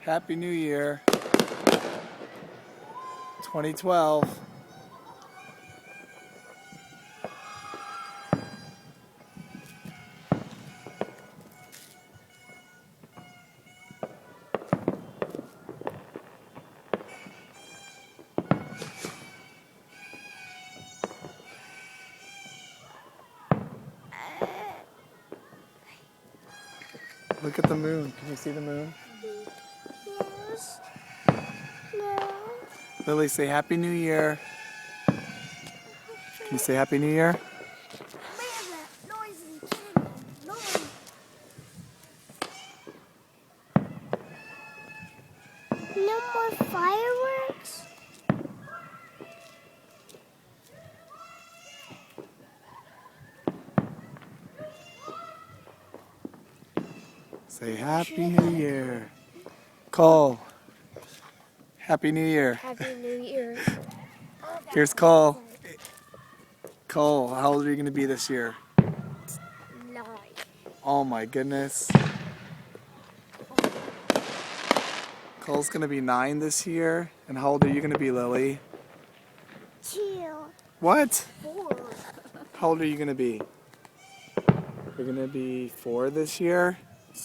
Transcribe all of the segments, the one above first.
Happy New Year. 2012. Look at the moon. Can you see the moon? Yes. No. Lily, say Happy New Year. Can you say Happy New Year? Man, that noisy cannon. Noise. No more fireworks? Say Happy New Year. Cole. Happy New Year. Happy New Year. Here's Cole. Cole, how old are you going to be this year? 9. Oh my goodness. Cole's going to be 9 this year. And how old are you going to be, Lily? 2. What? 4. How old are you going to be? You're going to be 4 this year?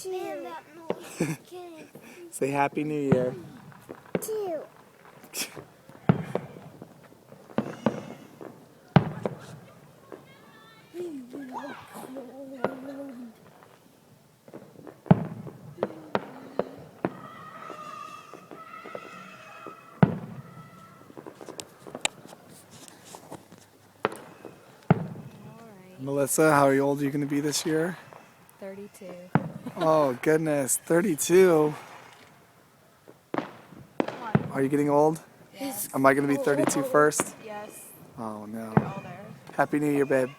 2. Man, that noisy cannon. Say Happy New Year. 2. Melissa, how old are you going to be this year? 32. Oh goodness, 32. Are you getting old? Yes. Am I going to be 32 first? Yes. Oh no. You're older. Happy New Year, babe.